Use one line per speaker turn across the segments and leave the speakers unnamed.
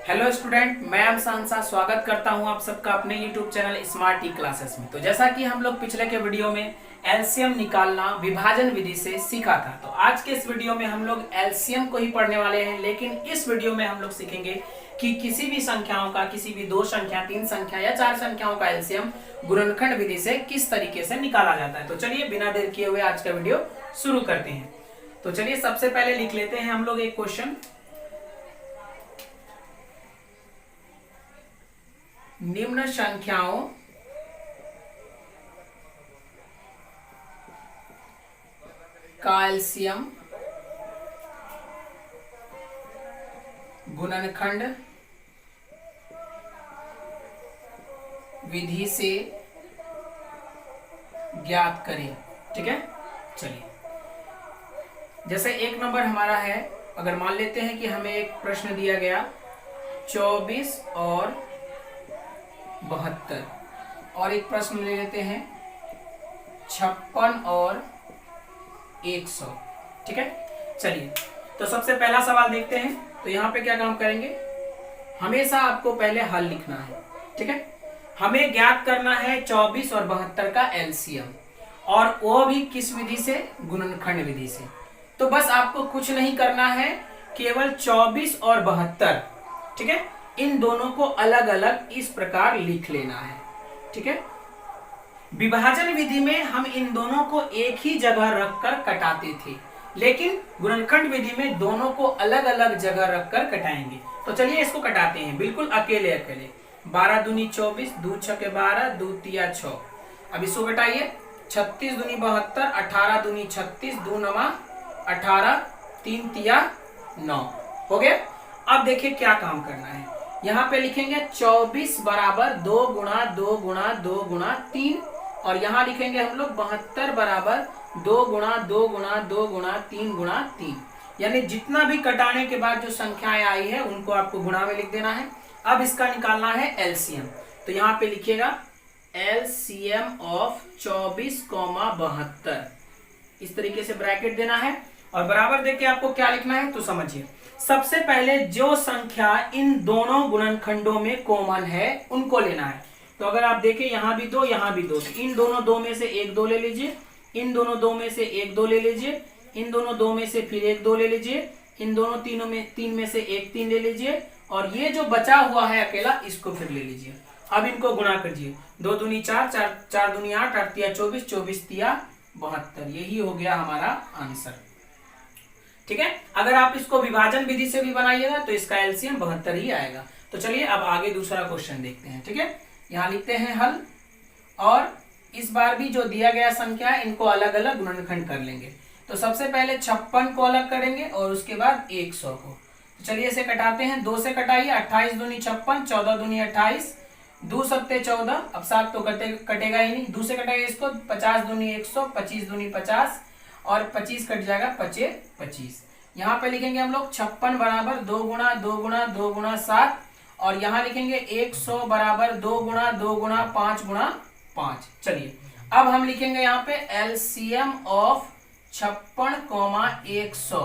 Hello student, मैं अमसानसा स्वागत करता हूं आप सबका अपने यूट्यूब चैनल स्मार्ट ई क्लासेस में। तो जैसा कि हम लोग पिछले के वीडियो में एलसीएम निकालना विभाजन विधि से सीखा था, तो आज के इस वीडियो में हम लोग एलसीएम को ही पढ़ने वाले हैं। लेकिन इस वीडियो में हम लोग सीखेंगे कि किसी भी संख्याओं का, किसी भी दो संख्या, तीन संख्या या चार संख्याओं का एलसीएम गुणनखंड विधि से किस तरीके से निकाला जाता है। तो चलिए बिना देर किए हुए आज का वीडियो शुरू करते हैं। तो चलिए सबसे पहले लिख लेते हैं हम लोग एक क्वेश्चन। निम्न संख्याओं का एलसीएम गुणनखंड विधि से ज्ञात करें। ठीक है, चलिए जैसे एक नंबर हमारा है, अगर मान लेते हैं कि हमें एक प्रश्न दिया गया 24 और 72, और एक प्रश्न ले लेते हैं 56 और 100। ठीक है, चलिए तो सबसे पहला सवाल देखते हैं। तो यहाँ पे क्या काम करेंगे, हमेशा आपको पहले हल लिखना है। ठीक है, हमें ज्ञात करना है 24 और 72 का एलसीएम, और वो भी किस विधि से, गुणनखंड विधि से। तो बस आपको कुछ नहीं करना है, केवल 24 और 72, ठीक है, इन दोनों को अलग अलग इस प्रकार लिख लेना है। ठीक है, विभाजन विधि में हम इन दोनों को एक ही जगह रखकर कटाते थे, लेकिन गुणनखंड विधि में दोनों को अलग अलग जगह रखकर कटाएंगे। तो चलिए इसको कटाते हैं बिल्कुल अकेले अकेले। 12 दूनी 24, 2 छके 12, 2 तिया 6। अब इसको कटाइए। 36 दूनी 72, 18 दूनी 36, 2 नमा 18, 3 तिया 9। हो गया। अब देखिए क्या काम करना है, यहाँ पे लिखेंगे 24 बराबर 2 गुणा 2 गुणा 2 गुणा 3, और यहाँ लिखेंगे हम लोग 72 बराबर 2 गुणा 2 गुणा 2 गुणा 3 गुणा 3। यानी जितना भी कटाने के बाद जो संख्याएं आई है उनको आपको गुणा में लिख देना है। अब इसका निकालना है एलसीएम। तो यहाँ पे लिखिएगा एलसीएम ऑफ 24, 72, इस तरीके से ब्रैकेट देना है, और बराबर देके आपको क्या लिखना है तो समझिए। सबसे पहले जो संख्या इन दोनों गुणनखंडों में कॉमन है उनको लेना है। तो अगर आप देखें यहाँ भी दो, यहाँ भी दो, तो इन दोनों दो में से एक दो ले लीजिए, इन दोनों दो में से एक दो ले लीजिए, इन दोनों दो में से फिर एक दो ले लीजिए, इन दोनों तीन में से एक 3 ले लीजिए, और ये जो बचा हुआ है अकेला इसको फिर ले लीजिए। अब इनको गुणा कीजिए। 2 दूनी 4, 4 दूनी 8, 8 तिया 24, 24 तिया 72। यही हो गया हमारा आंसर। ठीक है, अगर आप इसको विभाजन विधि से भी बनाइएगा तो इसका एलसीएम 72 ही आएगा। तो चलिए अब आगे दूसरा क्वेश्चन देखते हैं। ठीक है, यहाँ लिखते हैं हल, और इस बार भी जो दिया गया संख्या है इनको अलग अलग गुणनखंड कर लेंगे। तो सबसे पहले 56 को अलग करेंगे और उसके बाद 100 को। तो चलिए इसे कटाते हैं। 2 से कटाइए। 28 दूनी 56, 14 दूनी 28, 2 सत्ते 14, अब 7 तो कटेगा ही नहीं। 2 से कटाइए इसको। 50 दूनी 100, 25 दूनी 50, और 25 कट जाएगा 25। यहाँ पे लिखेंगे हम लोग 56 बराबर 2 गुणा 2 गुणा 2 गुणा 7, और यहाँ लिखेंगे 100 बराबर 2 गुणा 2 गुणा 5 गुणा 5। चलिए अब हम लिखेंगे यहाँ पे एलसीएम ऑफ 56, 100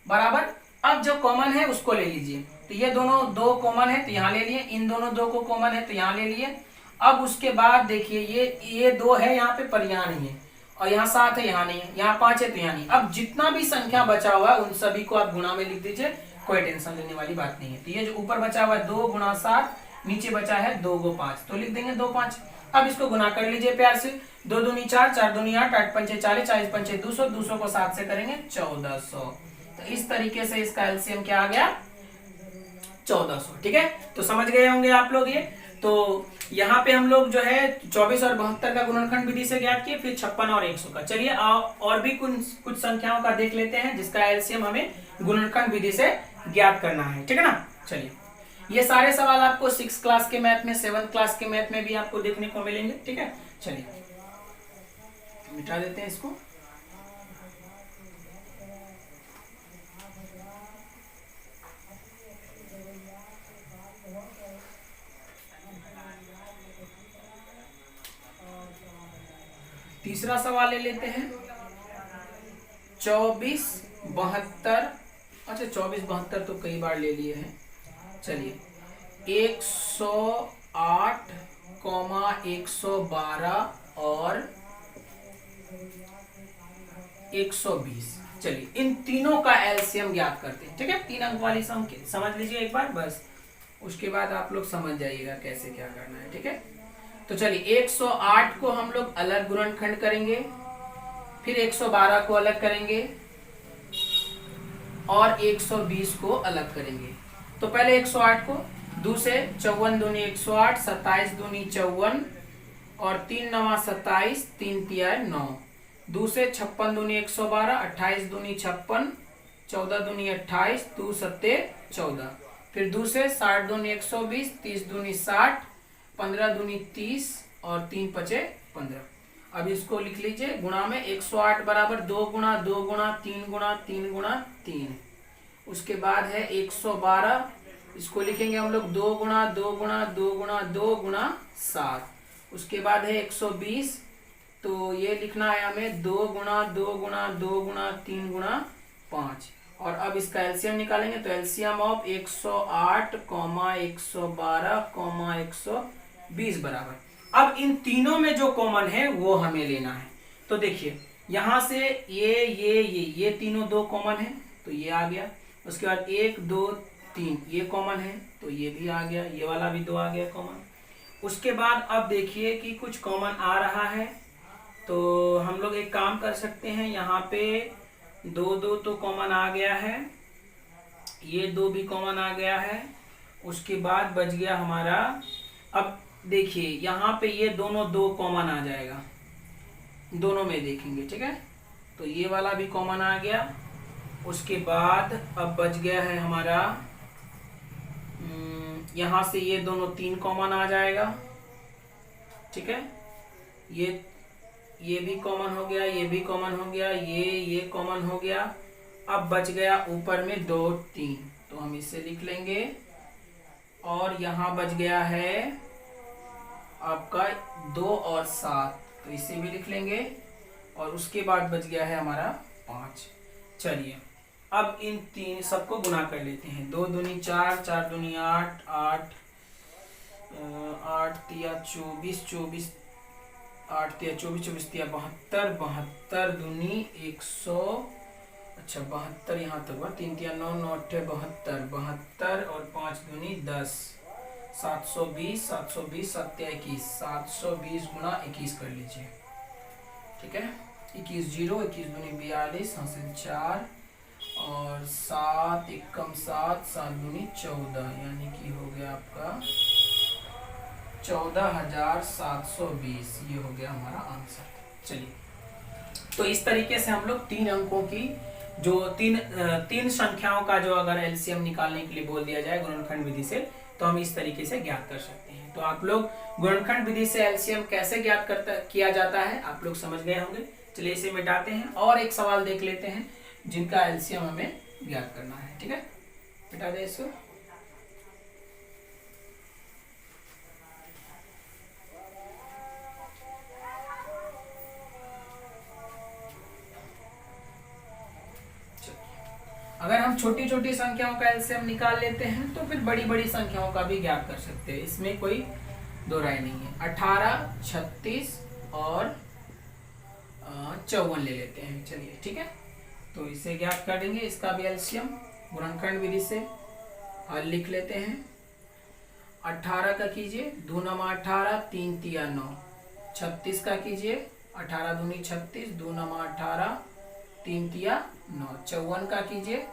बराबर, अब जो कॉमन है उसको ले लीजिए। तो ये दोनों दो कॉमन है तो यहाँ ले लिए, इन दोनों दो को कॉमन है तो यहाँ ले लिए। अब उसके बाद देखिए ये 2 है यहाँ पे, पर यहाँ नहीं है, और यहाँ 7 है, यहाँ नहीं है, यहाँ 5 है तो यहाँ नहीं। अब जितना भी संख्या बचा हुआ है उन सभी को आप गुणा में लिख दीजिए, कोई टेंशन लेने वाली बात नहीं है। तो ये जो ऊपर बचा हुआ है 2 गुणा 7, नीचे बचा है 2 गो 5, तो लिख देंगे 2 5। अब इसको गुणा कर लीजिए प्यार से। 2 दूनी 4, 4 दूनी 8, 8 पंचे 40, 40 पंचे 200, 200 को 7 से करेंगे 1400। तो इस तरीके से इसका एलसीएम क्या आ गया, 1400। ठीक है, तो समझ गए होंगे आप लोग ये। तो यहाँ पे हम लोग जो है 24 और 72 का गुणनखंड विधि से ज्ञात किए, फिर 56 और 100 का। चलिए और भी कुछ संख्याओं का देख लेते हैं जिसका एलसीएम हमें गुणनखंड विधि से ज्ञात करना है। ठीक है ना, चलिए ये सारे सवाल आपको 6 क्लास के मैथ में, 7th क्लास के मैथ में भी आपको देखने को मिलेंगे। ठीक है, चलिए मिटा देते हैं इसको। तीसरा सवाल ले लेते हैं। 24, 72, अच्छा 24, 72 तो कई बार ले लिए हैं। चलिए 108, 112 और 120। चलिए इन तीनों का एलसीएम ज्ञात करते हैं। ठीक है, 3 अंक वाली संख्या समझ लीजिए एक बार बस, उसके बाद आप लोग समझ जाइएगा कैसे क्या करना है। ठीक है, तो चलिए 108 को हम लोग अलग गुणनखंड करेंगे, फिर 112 को अलग करेंगे और 120 को अलग करेंगे। तो पहले 108 को 2 से 54 दूनी 108, 27 दूनी 54 और 3 नवा 27, 3 तिया 9। 2 से 56 दूनी 112, 28 दूनी 56, 14 दूनी 28, 2 सत्ते 14। फिर 2 से 60 दूनी 120, 30 दूनी 60, 15 दूनी 30 और 3 पचे 15। अब इसको लिख लीजिए गुणा में 108 बराबर 2 गुणा 2 गुणा 3 गुणा 3 गुणा 3। उसके बाद है 112, इसको लिखेंगे हम लोग 2 गुणा 2 गुणा 2 गुणा 2 गुणा 7। उसके बाद है 120, तो ये लिखना है हमें 2 गुणा 2 गुणा 2 गुणा 3 गुणा 5। और अब इसका एलसीएम निकालेंगे, तो एलसीएम ऑफ 108, 112, 120 बराबर। अब इन तीनों में जो कॉमन है वो हमें लेना है। तो देखिए यहां से ये तीनों 2 कॉमन है, तो ये आ गया। उसके बाद 1 2 3 ये कॉमन है, तो ये भी आ गया, ये वाला भी 2 आ गया कॉमन। उसके बाद अब देखिए कि कुछ कॉमन आ रहा है, तो हम लोग एक काम कर सकते हैं, यहाँ पे 2 2 तो कॉमन आ गया है, ये 2 भी कॉमन आ गया है। उसके बाद बच गया हमारा, अब देखिए यहाँ पे ये दोनों 2 कॉमन आ जाएगा, दोनों में देखेंगे। ठीक है, तो ये वाला भी कॉमन आ गया। उसके बाद अब बच गया है हमारा, यहाँ से ये दोनों 3 कॉमन आ जाएगा। ठीक है, ये भी कॉमन हो गया, ये भी कॉमन हो गया, ये कॉमन हो गया। अब बच गया ऊपर में 2 3, तो हम इसे लिख लेंगे। और यहाँ बच गया है आपका 2 और 7, तो इसे भी लिख लेंगे। और उसके बाद बच गया है हमारा 5। चलिए अब इन 3 सबको गुना कर लेते हैं। 2 दूनी 4, 4 दूनी 8, 8 8 तिया 24, 24 8 तिया 24, 24 तिया 72, 72 दूनी 100, अच्छा 72 यहाँ तक हुआ, 3 तिया 9, 9 अट्ठे 72, 72 और 5 दूनी 10, 720, 720 7 तिया 21, 720 गुना 21 कर लीजिए। ठीक है, 21 0, 21 दूनी 42, हासिल 4 और 7 एकम 7, 7 दूनी 14, यानी कि हो गया आपका 14,720। ये हो गया हमारा आंसर। चलिए, तो इस तरीके से हम लोग 3 अंकों की जो तीन संख्याओं का जो अगर एलसीएम निकालने के लिए बोल दिया जाए गुणनखंड विधि से, तो हम इस तरीके से ज्ञात कर सकते हैं। तो आप लोग गुणनखंड विधि से एलसीएम कैसे ज्ञात किया जाता है आप लोग समझ गए होंगे। चलिए इसे मिटाते हैं और एक सवाल देख लेते हैं जिनका एलसीएम हमें ज्ञात करना है। ठीक है, मिटा दे इसको। अगर हम छोटी छोटी संख्याओं का एलसीएम निकाल लेते हैं तो फिर बड़ी बड़ी संख्याओं का भी ज्ञात कर सकते हैं, इसमें कोई दो राय नहीं है। 18, 36 और 54 ले लेते हैं। चलिए ठीक है, तो इसे ज्ञात कर देंगे, इसका भी एलसीएम गुणनखंड विधि से हल लिख लेते हैं। 18 का कीजिए 2 नमा 18, 3 तिया 9। 36 का कीजिए 18 दूनी 36, 2 नमा 18, 3 तिया 9। 54 का कीजिए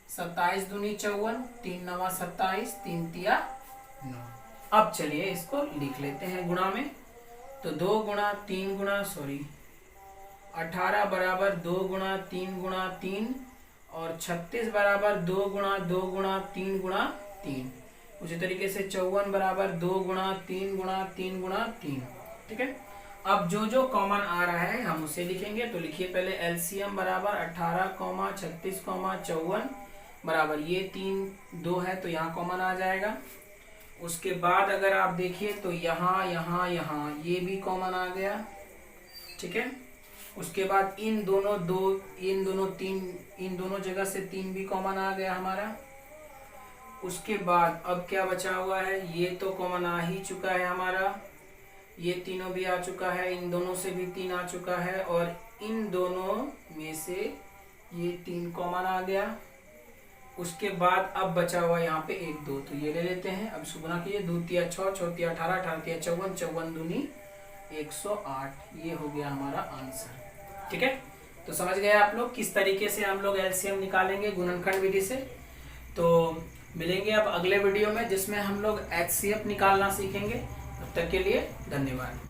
27 दूनी 54, 3 नवा 27, 3 तिया 9। अब चलिए इसको लिख लेते हैं गुणा में। तो 2 गुणा 3 गुणा 18 बराबर 2 गुणा 3 गुणा 3 और 36 बराबर 2 गुणा 2 गुणा 3 गुणा 3। उसी तरीके से 54 बराबर 2 गुणा 3 गुणा 3 गुणा 3। ठीक है, अब जो जो कॉमन आ रहा है हम उसे लिखेंगे। तो लिखिए पहले एलसीएम बराबर 18, 36, 54 बराबर ये 3 2 है तो यहाँ कॉमन आ जाएगा। उसके बाद अगर आप देखिए तो यहाँ यहाँ यहाँ ये भी कॉमन आ गया। ठीक है, उसके बाद इन दोनों जगह से 3 भी कॉमन आ गया हमारा। उसके बाद अब क्या बचा हुआ है, ये तो कॉमन आ ही चुका है हमारा, ये तीनों भी आ चुका है, इन दोनों से भी 3 आ चुका है, और इन दोनों में से ये 3 कॉमन आ गया। उसके बाद अब बचा हुआ यहाँ पे 1 2, तो ये ले लेते हैं। अब इसको गुना कीजिए, 2 तिया 6, 6 तिया 18, 18 तिया 54, 54 दूनी 108। ये हो गया हमारा आंसर। ठीक है, तो समझ गए आप लोग किस तरीके से हम लोग एलसीएम निकालेंगे गुणनखंड विधि से। तो मिलेंगे अब अगले वीडियो में जिसमें हम लोग एचसीएफ निकालना सीखेंगे। तब तक के लिए धन्यवाद।